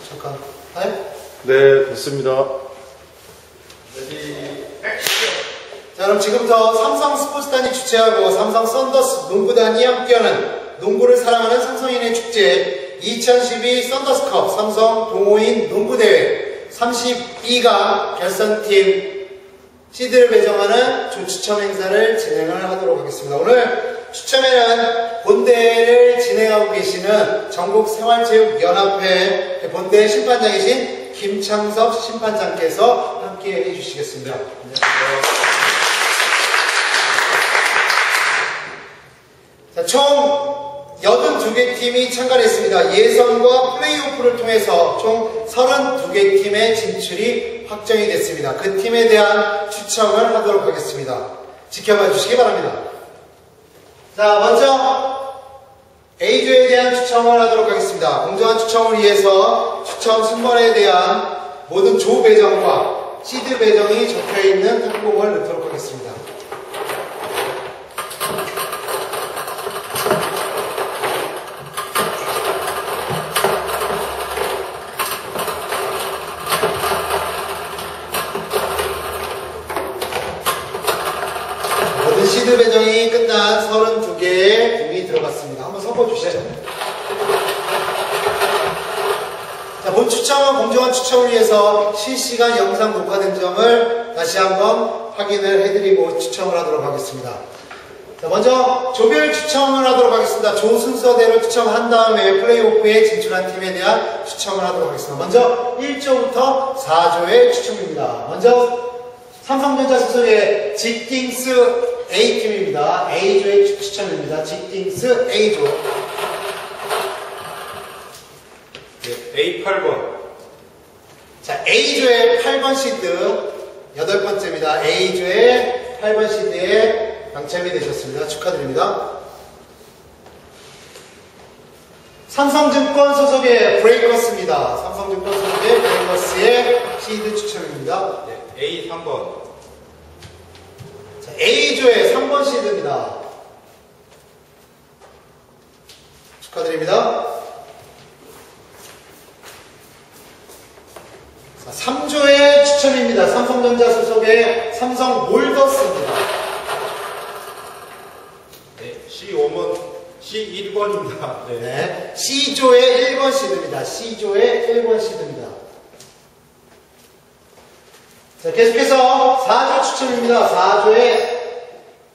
잠깐. 네, 됐습니다. 레디 액션. 자, 그럼 지금부터 삼성 스포츠단이 주최하고 삼성 썬더스 농구단이 함께하는 농구를 사랑하는 삼성인의 축제 2012 썬더스컵 삼성 동호인 농구대회 32강 결선팀 시드를 배정하는 조추첨 행사를 진행을 하도록 하겠습니다. 오늘 추첨에는 본대회를 진행하고 계시는 전국생활체육연합회 본대 심판장이신 김창섭 심판장께서 함께 해주시겠습니다. 자, 총 82개 팀이 참가했습니다. 예선과 플레이오프를 통해서 총 32개 팀의 진출이 확정이 됐습니다. 그 팀에 대한 추첨을 하도록 하겠습니다. 지켜봐 주시기 바랍니다. 자, 먼저 A조에 대한 추첨을 하도록 하겠습니다. 공정한 추첨을 위해서 추첨 순번에 대한 모든 조 배정과 시드 배정이 적혀있는 항목을 넣도록 하겠습니다. 모든 시드 배정이 끝난 32개의 팀이 들어갔습니다. 한번 섞어주시죠. 자, 본 추첨은 공정한 추첨을 위해서 실시간 영상 녹화된 점을 다시 한번 확인을 해드리고 추첨을 하도록 하겠습니다. 자, 먼저 조별 추첨을 하도록 하겠습니다. 조 순서대로 추첨한 다음에 플레이오프에 진출한 팀에 대한 추첨을 하도록 하겠습니다. 먼저 1조부터 4조의 추첨입니다. 먼저 삼성전자 소속의 직딩스 A팀입니다. A조의 추첨입니다. 직딩스 A조. A 8번. 자, A조의 8번 시드 8번째입니다. A조의 8번 시드에 당첨이 되셨습니다. 축하드립니다. 삼성증권 소속의 브레이커스입니다. 삼성증권 소속의 브레이커스의 시드 추첨입니다. A 3번. 자, A조의 3번 시드입니다. 축하드립니다. 자, 3조의 추첨입니다. 삼성전자 소속의 삼성 몰더스입니다. 네, C5번, C1번입니다. 네. C조의 1번 시드입니다. C조의 1번 시드입니다. 자, 계속해서 4조 추첨입니다. 4조의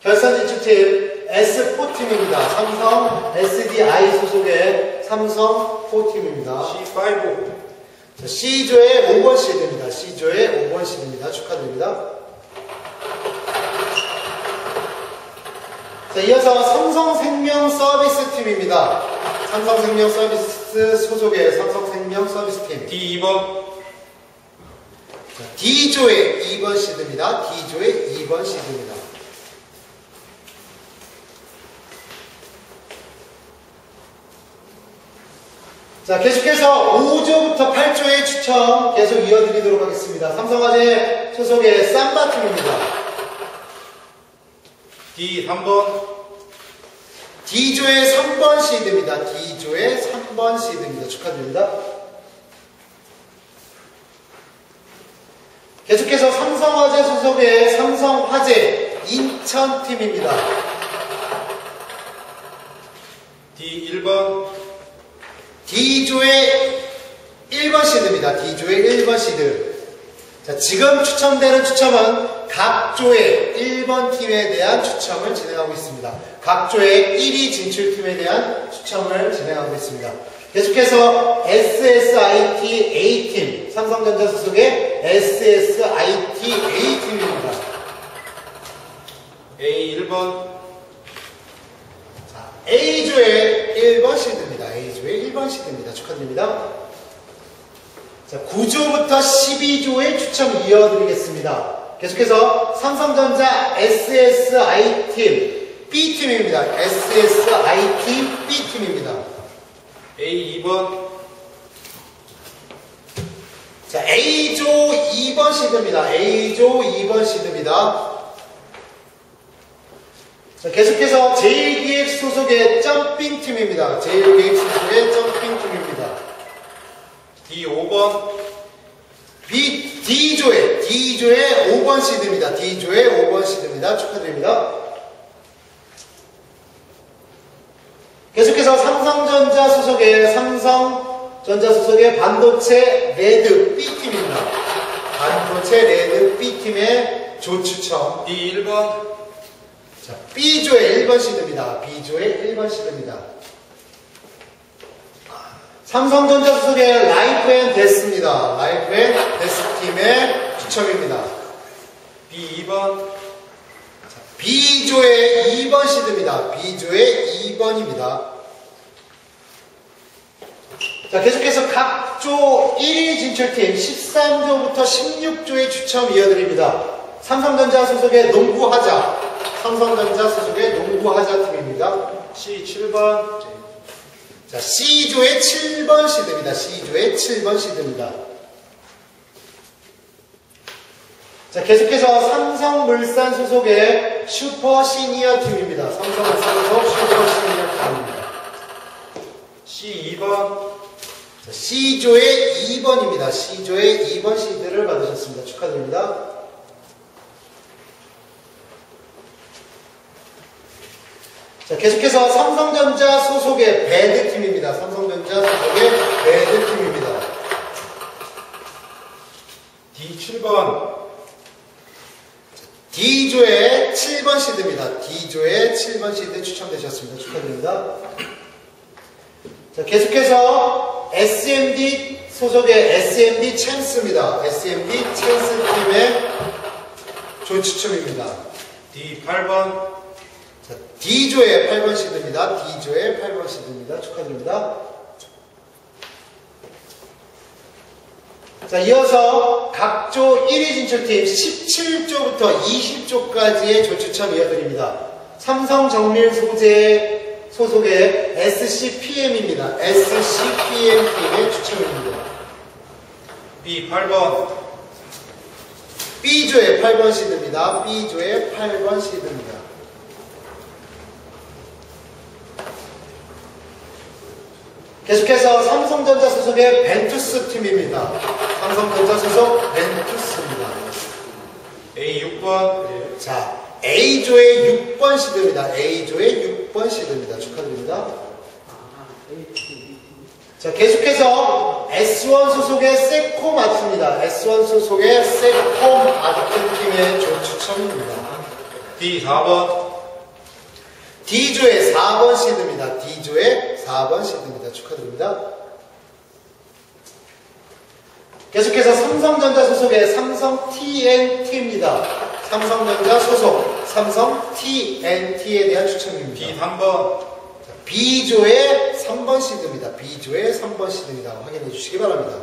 결선 진출팀 S4팀입니다. 삼성 SDI 소속의 삼성 4팀입니다. C5. 자, C조의 5번 시드입니다. C조의 5번 시드입니다. 축하드립니다. 자, 이어서 삼성생명 서비스 팀입니다. 삼성생명 서비스 소속의 삼성생명 서비스 팀 D2번. 자, D조의 2번 시드입니다. D조의 2번 시드입니다. 자, 계속해서 5조부터 8조의 추첨 계속 이어드리도록 하겠습니다. 삼성화재 소속의 삼바팀입니다. D3번. D조의 3번 시드입니다. D조의 3번 시드입니다. 축하드립니다. 계속해서 삼성화재 소속의 삼성화재 인천팀입니다. D1번. D조의 1번 시드입니다. D조의 1번 시드. 자, 지금 추첨되는 추첨은 각 조의 1번 팀에 대한 추첨을 진행하고 있습니다. 각 조의 1위 진출팀에 대한 추첨을 진행하고 있습니다. 계속해서 SSIT A팀, 삼성전자 소속의 SSIT A팀입니다. A1번. A조의 1번 시드입니다. A조의 1번 시드입니다. 축하드립니다. 자, 9조부터 12조의 추첨 이어드리겠습니다. 계속해서 삼성전자 SSI팀 B팀입니다. SSIT B팀입니다. A2번. 자, A조 2번 시드입니다. A조 2번 시드입니다. 자, 계속해서 제일기획 소속의 점핑팀입니다. 제일기획 소속의 점핑팀입니다. 5번. D조의 5번 시드입니다. D조의 5번 시드입니다. 축하드립니다. 계속해서 삼성전자 소속의 반도체 레드 B팀입니다. 반도체 레드 B팀의 조 추첨. D1번. 자, B조의 1번 시드입니다. B조의 1번 시드입니다. 삼성전자 소속의 라이프 앤 데스입니다. 라이프 앤 데스 팀의 추첨입니다. B2번. B조의 2번 시드입니다. B조의 2번입니다. 자, 계속해서 각조 1위 진출팀 13조부터 16조의 추첨 이어드립니다. 삼성전자 소속의 농구하자 팀입니다. C7번. 자, C조의 7번 시드입니다. C조의 7번 시드입니다. 자, 계속해서 삼성물산 소속의 슈퍼 시니어 팀입니다. 삼성물산 소속 슈퍼 시니어 팀입니다. C2번. 자, C조의 2번입니다. C조의 2번 시드를 받으셨습니다. 축하드립니다. 자, 계속해서 삼성전자 소속의 배드팀입니다. 삼성전자 소속의 배드팀입니다. D7번. D조의 7번 시드입니다. D조의 7번 시드 추첨되셨습니다. 축하드립니다. 자, 계속해서 SMD 소속의 SMD 찬스입니다. SMD 찬스 팀의 조 추첨입니다. D8번. 자, D조의 8번 시드입니다. D조의 8번 시드입니다. 축하드립니다. 자, 이어서 각조 1위 진출팀 17조부터 20조까지의 조추첨 이어드립니다. 삼성정밀 소속의 SCPM입니다. SCPM 팀의 추첨입니다. B8번. B조의 8번 시드입니다. B조의 8번 시드입니다. 계속해서 삼성전자 소속의 벤투스 팀입니다. 삼성전자 소속 벤투스입니다. A6번. 자, A조의 6번 시드입니다. A조의 6번 시드입니다. 축하드립니다. 자, 계속해서 S1 소속의 세콤 아트입니다. S1 소속의 세콤 아트 팀의 조 추첨입니다. D4번. D조의 4번 시드입니다. D조의 4번 시드입니다. 축하드립니다. 계속해서 삼성전자 소속의 삼성 TNT입니다. 삼성전자 소속 삼성 TNT에 대한 추첨입니다. D3번. B조의 3번 시드입니다. B조의 3번 시드입니다. 확인해 주시기 바랍니다.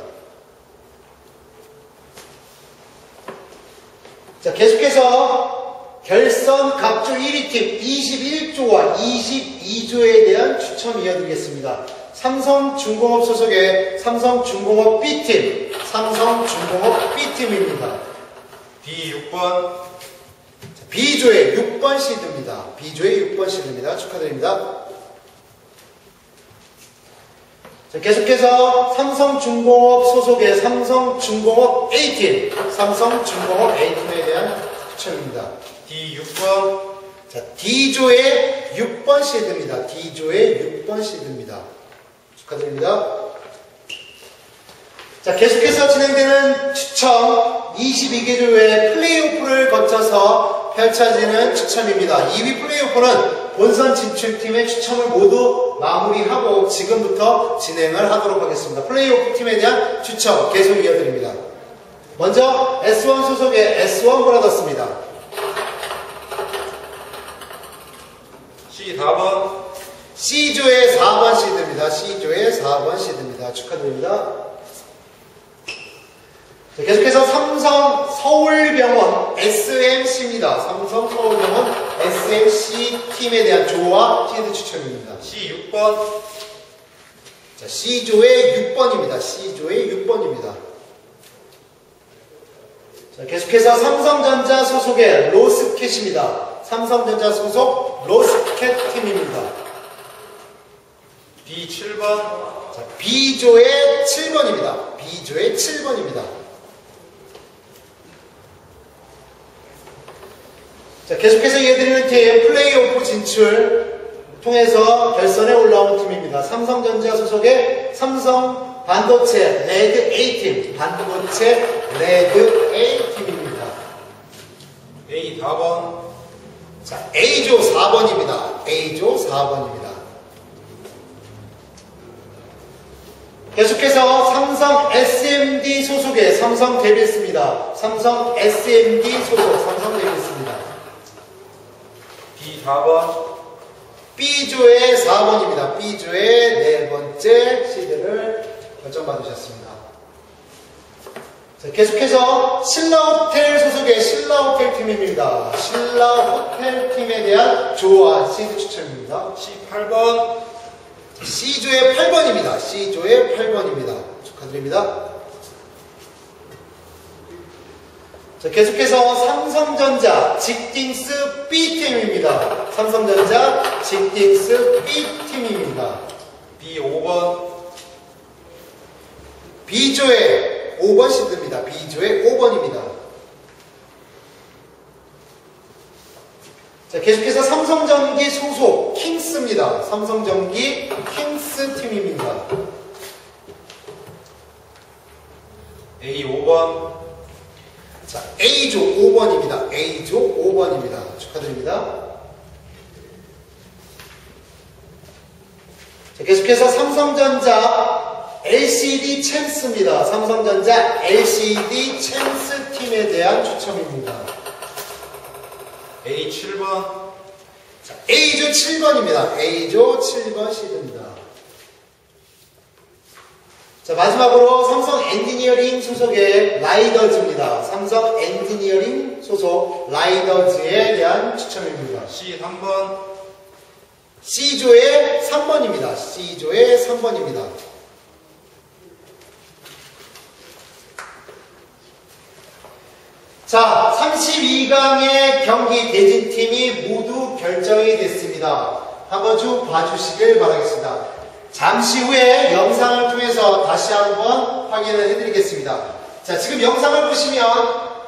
자, 계속해서 결선 각조 1위 팀 21조와 22조에 대한 추첨 이어드리겠습니다. 삼성중공업 소속의 삼성중공업 B팀, 삼성중공업 B팀입니다. D6번. B조의 6번 시드입니다. B조의 6번 시드입니다. 축하드립니다. 자, 계속해서 삼성중공업 소속의 삼성중공업 A팀, 삼성중공업 A팀에 대한 추첨입니다. D6번. 자, D조의 6번 시드입니다. D조의 6번 시드입니다. 축하드립니다. 자, 계속해서 진행되는 추첨 22개 조의 플레이오프를 거쳐서 펼쳐지는 추첨입니다. 2위 플레이오프는 본선 진출팀의 추첨을 모두 마무리하고 지금부터 진행을 하도록 하겠습니다. 플레이오프 팀에 대한 추첨 계속 이어드립니다. 먼저 S1 소속의 S1 브라더스입니다. C4번. C조의 4번 시드입니다. C조의 4번 시드입니다. 축하드립니다. 자, 계속해서 삼성 서울병원 SMC입니다. 삼성 서울병원 SMC 팀에 대한 조와 시드 추첨입니다. C6번. 자, C조의 6번입니다. C조의 6번입니다. 자, 계속해서 삼성전자 소속의 로스캣입니다. 삼성전자 소속 로스캣 팀입니다. D7번. 자, B조의 7번입니다. B조의 7번입니다. 자, 계속해서 이어드리는 팀 플레이오프 진출 통해서 결선에 올라온 팀입니다. 삼성전자 소속의 삼성 반도체 레드 A팀, 반도체 레드 A팀입니다. A 4번. 자, A조 4번입니다. A조 4번입니다. 계속해서 삼성 SMD 소속의 삼성 데빌스입니다. 삼성 SMD 소속 삼성 데빌스입니다. B 4번. B조의 4번입니다. B조의 네 번째 시드를 결정받으셨습니다. 자, 계속해서 신라호텔 소속의 신라호텔 팀입니다. 신라호텔 팀에 대한 조와 시드 추천입니다. C 8번. C조의 8번입니다. C조의 8번입니다. 축하드립니다. 자, 계속해서 삼성전자 직딩스 B팀입니다. 삼성전자 직딩스 B팀입니다. B 5번. B조의 5번 시드입니다. B조의 5번입니다. 자, 계속해서 삼성전기 소속 킹스입니다. 삼성전기 킹스 팀입니다. A 5번. 자, A조 5번입니다. A조 5번입니다. 축하드립니다. 자, 계속해서 삼성전자 LCD 챔스입니다. 삼성전자 LCD 챔스 팀에 대한 추첨입니다. A 7번. 자, A조 7번입니다. A조 7번 시드입니다. 자, 마지막으로 삼성 엔지니어링 소속의 라이더즈입니다. 삼성 엔지니어링 소속 라이더즈에 대한 추첨입니다. C 3번. C조의 3번입니다. C조의 3번입니다. 자, 32강의 경기 대진팀이 모두 결정이 됐습니다. 한번 쭉 봐주시길 바라겠습니다. 잠시 후에 영상을 통해서 다시 한번 확인을 해드리겠습니다. 자, 지금 영상을 보시면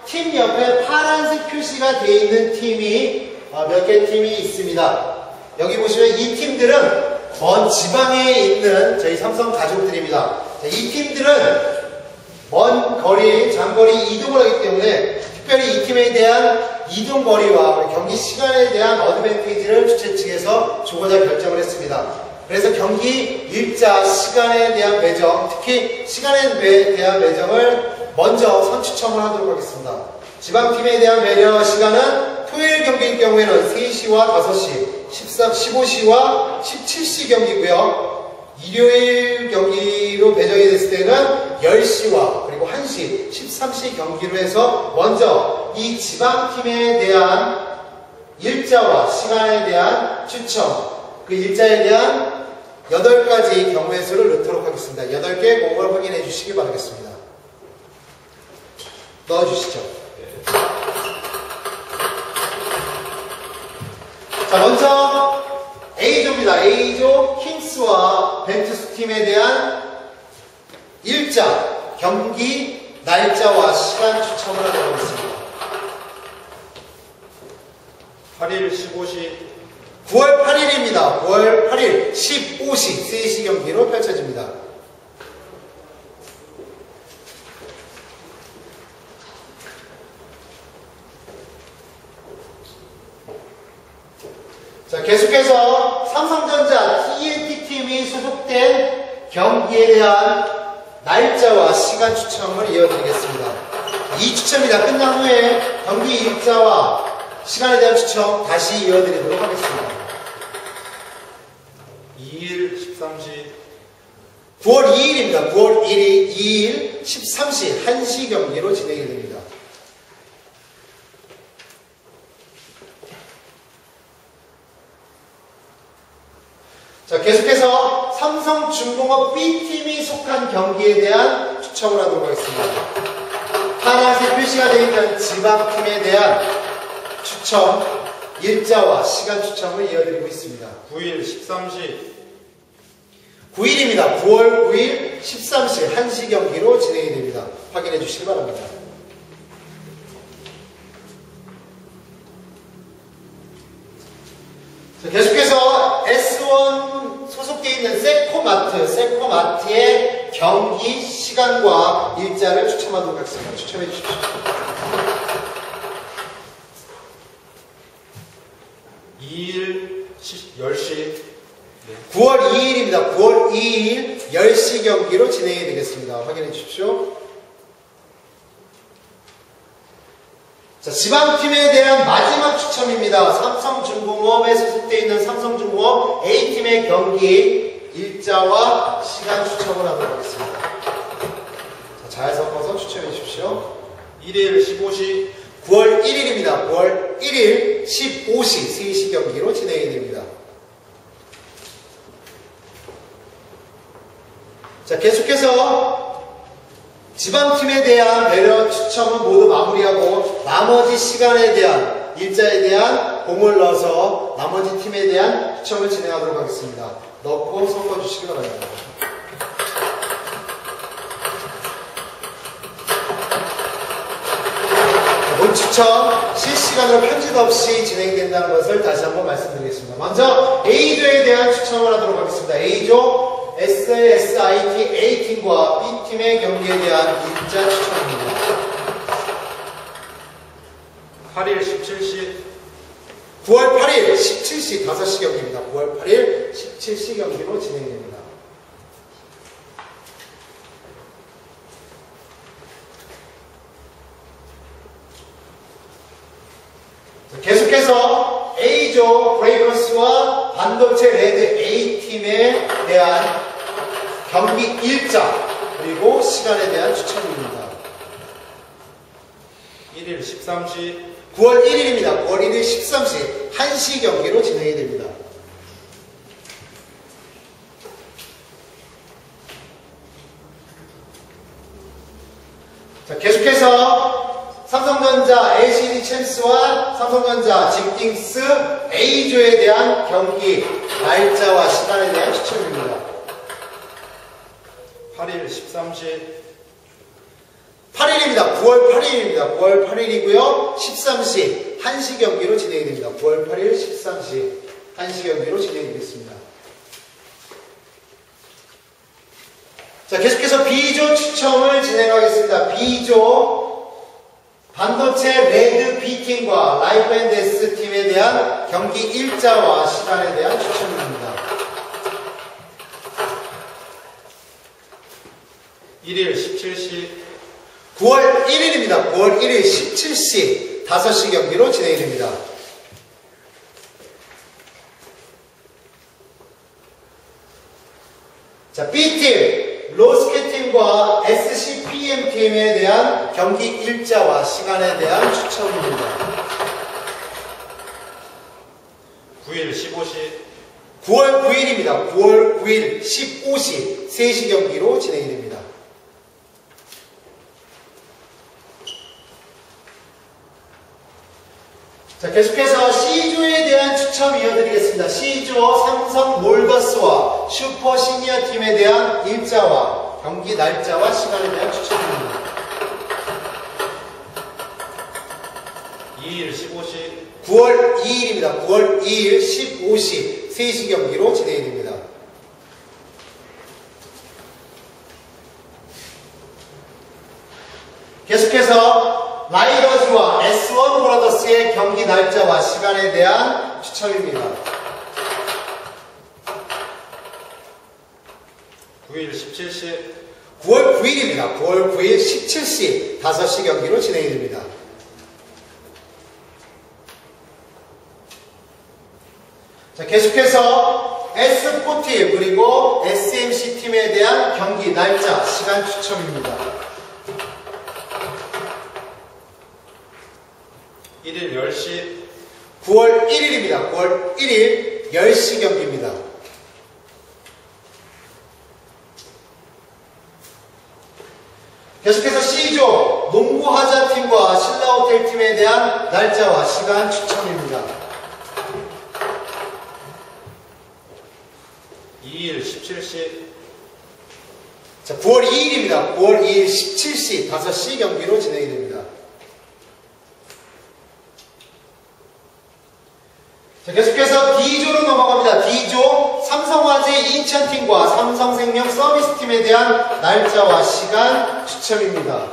팀 옆에 파란색 표시가 되어 있는 팀이 몇 개 팀이 있습니다. 여기 보시면 이 팀들은 먼 지방에 있는 저희 삼성 가족들입니다. 자, 이 팀들은 먼 거리, 장거리 이동을 하기 때문에 특별히 이 팀에 대한 이동 거리와 경기 시간에 대한 어드밴티지를 주최 측에서 주고자 결정을 했습니다. 그래서 경기 일자, 시간에 대한 매정, 특히 시간에 대한 매정을 먼저 선추첨을 하도록 하겠습니다. 지방팀에 대한 배려 시간은 토요일 경기일 경우에는 3시와 5시, 15시와 17시 경기고요. 일요일 경기로 배정이 됐을 때는 10시와 그리고 1시, 13시 경기로 해서 먼저 이 지방팀에 대한 일자와 시간에 대한 추첨, 그 일자에 대한 8가지 경우의 수를 넣도록 하겠습니다. 8개 공을 확인해 주시기 바라겠습니다. 넣어주시죠. 자, 먼저 A조입니다. A조 킹스와 벤투스 팀에 대한 일자, 경기, 날짜와 시간 추첨을 하도록 하겠습니다. 8일 15시. 9월 8일입니다. 9월 8일 15시 3시 경기로 펼쳐집니다. 자, 계속해서 삼성전자 TNT 팀이 소속된 경기에 대한 날짜와 시간 추첨을 이어드리겠습니다. 이 추첨이 다 끝난 후에 경기 일자와 시간에 대한 추첨 다시 이어드리도록 하겠습니다. 2일 13시. 9월 2일입니다. 9월 1일, 2일 13시 1시 경기로 진행이 됩니다. 자, 계속해서 삼성중공업 B팀이 속한 경기에 대한 추첨을 하도록 하겠습니다. 파란색 표시가 되어 있는 지방팀에 대한 추첨, 일자와 시간 추첨을 이어드리고 있습니다. 9일 13시. 9일입니다. 9월 9일 13시 1시 경기로 진행이 됩니다. 확인해 주시기 바랍니다. 자, 계속해서 S1 소속되어 있는 세코마트의 경기 시간과 일자를 추첨하도록 하겠습니다. 추첨해 주십시오. 2일 10시 9월 2일입니다. 9월 2일 10시 경기로 진행이 되겠습니다. 확인해 주십시오. 자, 지방팀에 대한 마지막 추첨입니다. 삼성중공업에 소속되어 있는 삼성중공업 A팀의 경기 일자와 시간 추첨을 하도록 하겠습니다. 자, 잘 섞어서 추첨해 주십시오. 1일 15시 9월 1일입니다. 9월 1일 15시 3시 경기로 진행이 됩니다. 자, 계속해서 지방팀에 대한 배려 추첨은 모두 마무리하고 나머지 시간에 대한 일자에 대한 공을 넣어서 나머지 팀에 대한 추첨을 진행하도록 하겠습니다. 넣고 섞어주시기 바랍니다. 본 추첨 실시간으로 편집 없이 진행된다는 것을 다시 한번 말씀드리겠습니다. 먼저 A조에 대한 추첨을 하도록 하겠습니다. A조 SLSIT A팀과 B팀의 경기에 대한 일자 추첨입니다. 8일 17시 9월 8일 17시 5시 경기입니다. 9월 8일 17시 경기로 진행됩니다. 계속해서 A조 브레이커스와 반도체 레드 A팀에 대한 경기 일자 그리고 시간에 대한 추첨입니다. 1일 13시 9월 1일입니다. 9월 1일 13시 1시 경기로 진행이 됩니다. 자, 계속해서 삼성전자 LCD 챔스와 삼성전자 직딩스 A조에 대한 경기 날짜와 시간에 대한 추첨입니다. 8일 13시 8일입니다. 9월 8일입니다. 9월 8일이고요. 13시 1시 경기로 진행이 됩니다. 9월 8일 13시 1시 경기로 진행이 되겠습니다. 자, 계속해서 B조 추첨을 진행하겠습니다. B조 반도체 레드 B팀과 라이프앤드 S팀에 대한 경기 일자와 시간에 대한 추첨입니다. 1일 17시 9월 1일입니다. 9월 1일 17시 5시 경기로 진행이 됩니다. 자, B팀, 로스케팀과 SCPM팀에 대한 경기 일자와 시간에 대한 추첨입니다. 9일 15시 9월 9일입니다. 9월 9일 15시 3시 경기로 진행이 됩니다. 자, 계속해서 C조에 대한 추첨 이어드리겠습니다. C조 삼성 몰더스와 슈퍼 시니어 팀에 대한 일자와 경기 날짜와 시간에 대한 추첨입니다. 2일 15시 9월 2일입니다. 9월 2일 15시 3시 경기로 진행이 됩니다. 계속해서 라이더즈와 S1 브라더스의 경기 날짜와 시간에 대한 추첨입니다. 9일 17시 9월 9일입니다. 9월 9일 17시 5시 경기로 진행이 됩니다. 자, 계속해서 S4팀 그리고 SMC팀에 대한 경기 날짜, 시간 추첨입니다. 1일 10시 9월 1일입니다. 9월 1일 10시 경기입니다. 계속해서 C조 농구하자팀과 신라호텔팀에 대한 날짜와 시간 추첨입니다. 2일 17시 자, 9월 2일입니다. 9월 2일 17시 5시 경기로 진행이 됩니다. 자, 계속해서 D조로 넘어갑니다. D조 삼성화재 인천팀과 삼성생명 서비스팀에 대한 날짜와 시간 추첨입니다.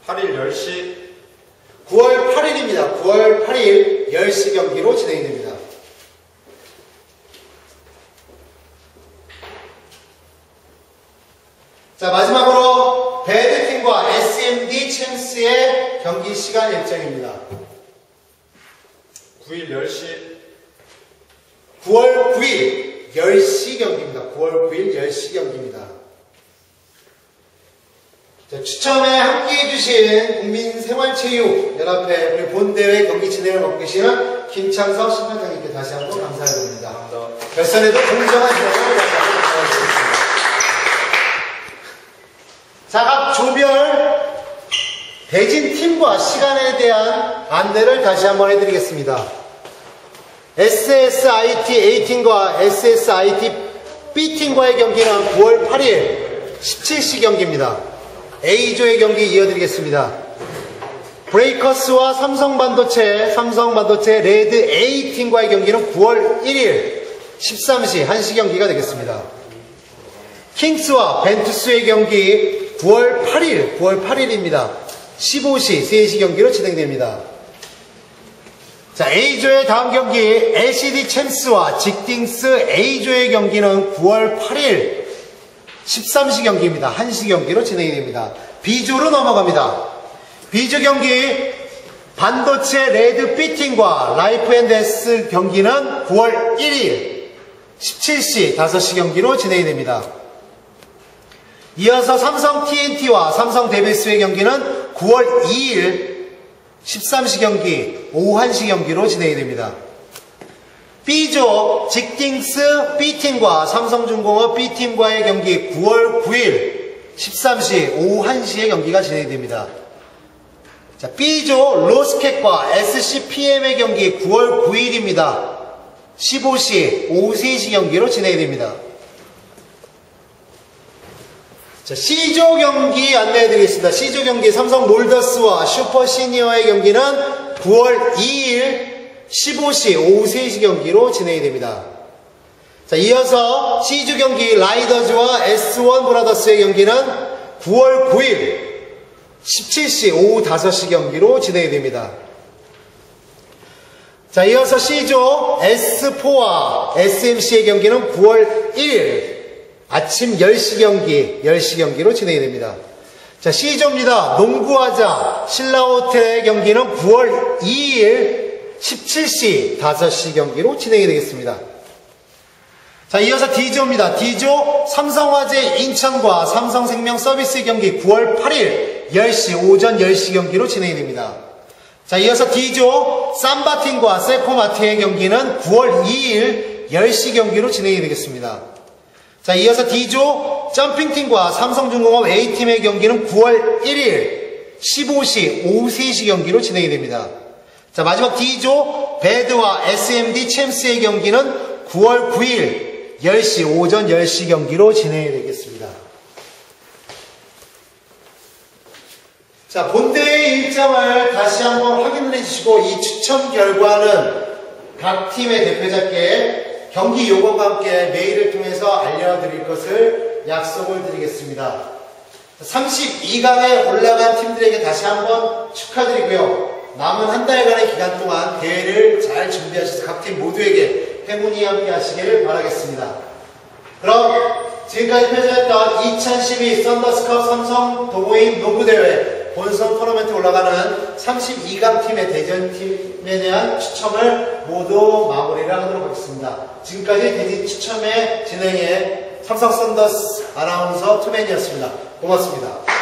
8일 10시 9월 8일입니다. 9월 8일 10시 경기로 진행이 됩니다. 자, 마지막으로 배드팀과 SMD 챔스의 경기 시간 일정입니다. 9일 10시 9월 9일 10시 경기입니다. 9월 9일 10시 경기입니다. 자, 추첨에 함께해 주신 국민생활체육연합회 우리 본대회 경기 진행을 맡고 계시는 김창석 심판장님께 다시 한번 감사드립니다. 감사합니다. 결선에도 공정한 진행을 다시 한번 감사드리겠습니다. 자, 각 조별 대진팀과 시간에 대한 안내를 다시 한번 해드리겠습니다. SSIT A팀과 SSIT B팀과의 경기는 9월 8일 17시 경기입니다. A조의 경기 이어드리겠습니다. 브레이커스와 삼성반도체 레드 A팀과의 경기는 9월 1일 13시 1시 경기가 되겠습니다. 킹스와 벤투스의 경기 9월 8일입니다. 15시 3시 경기로 진행됩니다. 자, A조의 다음 경기 LCD 챔스와 직딩스 A조의 경기는 9월 8일 13시 경기입니다. 1시 경기로 진행이 됩니다. B조로 넘어갑니다. B조 경기 반도체 레드 B팀과 라이프 앤 데스 경기는 9월 1일 17시 5시 경기로 진행이 됩니다. 이어서 삼성 TNT와 삼성 데빌스의 경기는 9월 2일 13시 경기 오후 1시 경기로 진행이 됩니다. B조 직딩스 B팀과 삼성중공업 B팀과의 경기 9월 9일 13시 오후 1시에 경기가 진행이 됩니다. 자, B조 로스켓과 SCPM의 경기 9월 9일입니다. 15시 오후 3시 경기로 진행이 됩니다. 자, C조 경기 안내해드리겠습니다. C조 경기 삼성 몰더스와 슈퍼시니어의 경기는 9월 2일 15시 오후 3시 경기로 진행이 됩니다. 자, 이어서 C조 경기 라이더즈와 S1 브라더스의 경기는 9월 9일 17시 오후 5시 경기로 진행이 됩니다. 자, 이어서 C조 S4와 SMC의 경기는 9월 1일 아침 10시 경기로 진행이 됩니다. 자, C조입니다. 농구하자 신라호텔의 경기는 9월 2일 17시 5시 경기로 진행이 되겠습니다. 자, 이어서 D조입니다. D조 삼성화재 인천과 삼성생명 서비스 경기 9월 8일 10시 오전 10시 경기로 진행이 됩니다. 자, 이어서 D조 삼바팀과 세코마트의 경기는 9월 2일 10시 경기로 진행이 되겠습니다. 자, 이어서 D조 점핑팀과 삼성중공업 A팀의 경기는 9월 1일 15시 오후 3시 경기로 진행이 됩니다. 자, 마지막 D조 배드와 SMD 챔스의 경기는 9월 9일 10시 오전 10시 경기로 진행이 되겠습니다. 자, 본대의 일정을 다시 한번 확인을 해주시고 이 추첨 결과는 각 팀의 대표자께 경기 요금과 함께 메일을 통해서 알려드릴 것을 약속을 드리겠습니다. 32강에 올라간 팀들에게 다시 한번 축하드리고요. 남은 한 달간의 기간 동안 대회를 잘 준비하셔서 각 팀 모두에게 행운이 함께 하시기를 바라겠습니다. 그럼 지금까지 펼쳐졌던 2012 썬더스컵 삼성 동호인 농구대회 본선 토너멘트 올라가는 32강 팀의 대전팀에 대한 추첨을 모두 마무리를 하도록 하겠습니다. 지금까지 대진 추첨의 진행에 삼성 썬더스 아나운서 투맨이었습니다. 고맙습니다.